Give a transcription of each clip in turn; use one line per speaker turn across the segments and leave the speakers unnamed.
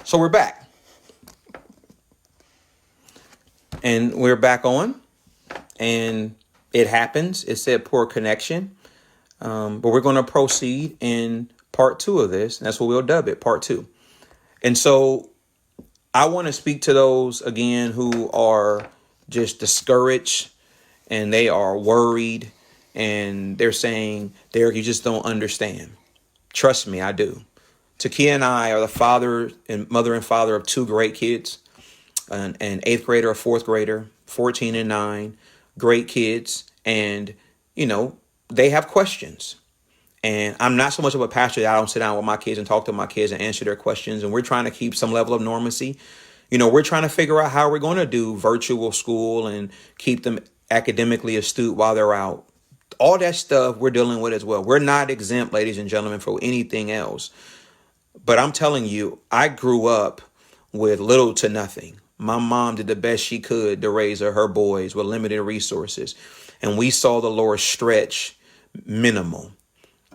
So we're back. And we're back on. And it happens. It said poor connection. But we're going to proceed in part two of this. And that's what we'll dub it, part two. And so I want to speak to those, again, who are just discouraged and they are worried and they're saying, Darrick, you just don't understand. Trust me, I do. Takia and I are the father and mother and father of two great kids, an eighth grader, a fourth grader, 14 and 9, great kids. And, they have questions. And I'm not so much of a pastor that I don't sit down with my kids and talk to my kids and answer their questions. And we're trying to keep some level of normalcy. We're trying to figure out how we're going to do virtual school and keep them academically astute while they're out. All that stuff we're dealing with as well. We're not exempt, ladies and gentlemen, for anything else. But I'm telling you, I grew up with little to nothing. My mom did the best she could to raise her boys with limited resources. And we saw the Lord stretch minimal.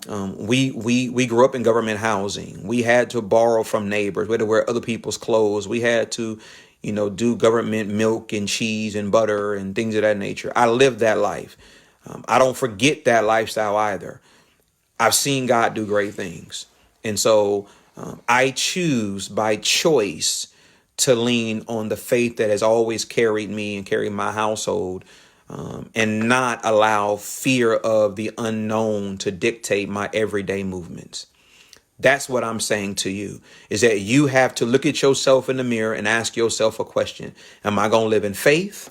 We grew up in government housing. We had to borrow from neighbors. We had to wear other people's clothes. We had to, do government milk and cheese and butter and things of that nature. I lived that life. I don't forget that lifestyle either. I've seen God do great things. And so I choose by choice to lean on the faith that has always carried me and carried my household, and not allow fear of the unknown to dictate my everyday movements. That's what I'm saying to you, is that you have to look at yourself in the mirror and ask yourself a question. Am I going to live in faith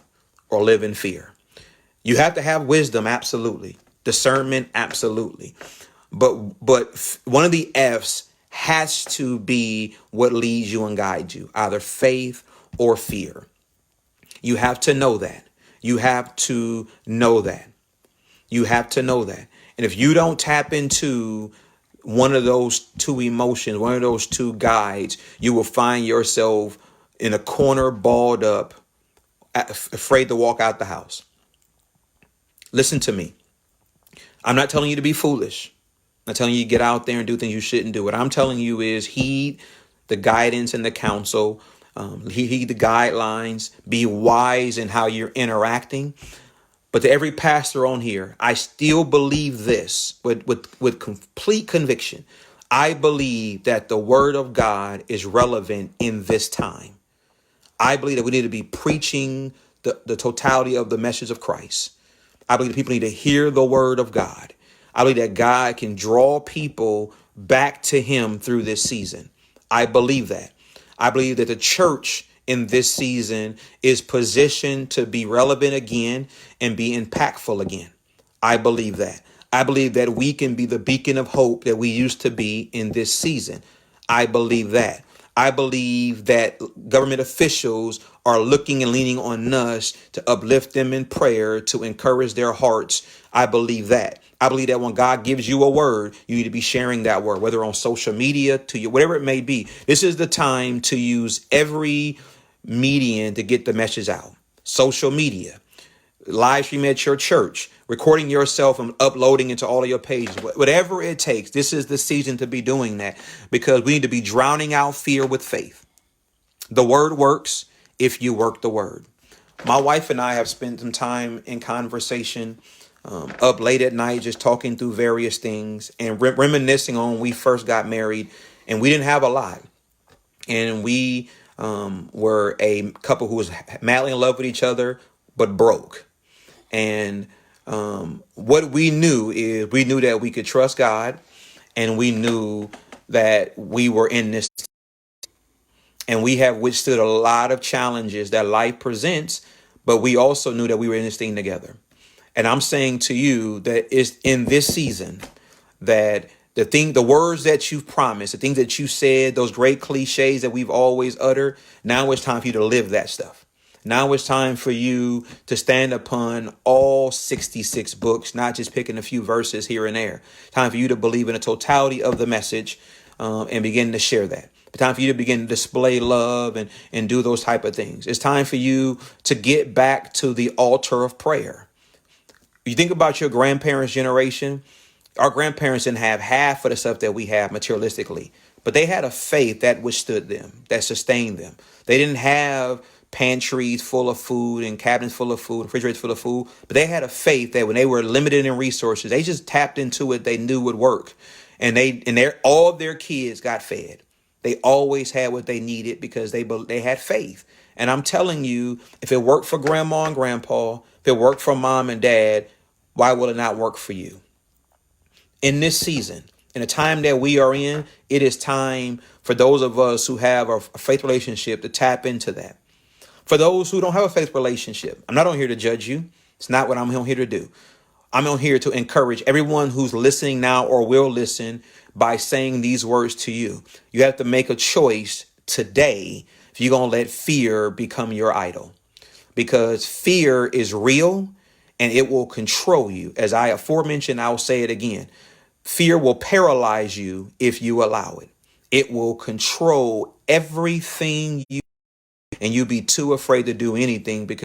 or live in fear? You have to have wisdom. Absolutely. Discernment. Absolutely. But one of the F's has to be what leads you and guides you, either faith or fear. You have to know that. You have to know that. You have to know that. And if you don't tap into one of those two emotions, one of those two guides, you will find yourself in a corner, balled up, afraid to walk out the house. Listen to me. I'm not telling you to be foolish. I'm not telling you to get out there and do things you shouldn't do. What I'm telling you is heed the guidance and the counsel. Heed the guidelines. Be wise in how you're interacting. But to every pastor on here, I still believe this with complete conviction. I believe that the word of God is relevant in this time. I believe that we need to be preaching the totality of the message of Christ. I believe that people need to hear the word of God. I believe that God can draw people back to him through this season. I believe that. I believe that the church in this season is positioned to be relevant again and be impactful again. I believe that. I believe that we can be the beacon of hope that we used to be in this season. I believe that. I believe that government officials are looking and leaning on us to uplift them in prayer, to encourage their hearts. I believe that. I believe that when God gives you a word, you need to be sharing that word, whether on social media, to you, whatever it may be. This is the time to use every medium to get the message out. Social media, live stream at your church, recording yourself and uploading into all of your pages, whatever it takes. This is the season to be doing that, because we need to be drowning out fear with faith. The word works if you work the word. My wife and I have spent some time in conversation, up late at night, just talking through various things and reminiscing on when we first got married, and we didn't have a lot. And we were a couple who was madly in love with each other, but broke. And what we knew is we knew that we could trust God, and we knew that we were in this, and we have withstood a lot of challenges that life presents, but we also knew that we were in this thing together. And I'm saying to you that it's in this season that the words that you've promised, the things that you said, those great cliches that we've always uttered, now it's time for you to live that stuff. Now it's time for you to stand upon all 66 books, not just picking a few verses here and there. Time for you to believe in the totality of the message, and begin to share that. It's time for you to begin to display love and do those type of things. It's time for you to get back to the altar of prayer. You think about your grandparents' generation. Our grandparents didn't have half of the stuff that we have materialistically, but they had a faith that withstood them, that sustained them. They didn't have pantries full of food and cabinets full of food, refrigerators full of food, but they had a faith that when they were limited in resources, they just tapped into it. They knew would work, and all of their kids got fed. They always had what they needed because they had faith. And I'm telling you, if it worked for grandma and grandpa, if it worked for mom and dad, why will it not work for you? In this season, in the time that we are in, it is time for those of us who have a faith relationship to tap into that. For those who don't have a faith relationship, I'm not on here to judge you. It's not what I'm on here to do. I'm on here to encourage everyone who's listening now or will listen by saying these words to you. You have to make a choice today if you're going to let fear become your idol, because fear is real and it will control you. As I aforementioned, I'll say it again. Fear will paralyze you if you allow it. It will control everything you, and you'll be too afraid to do anything because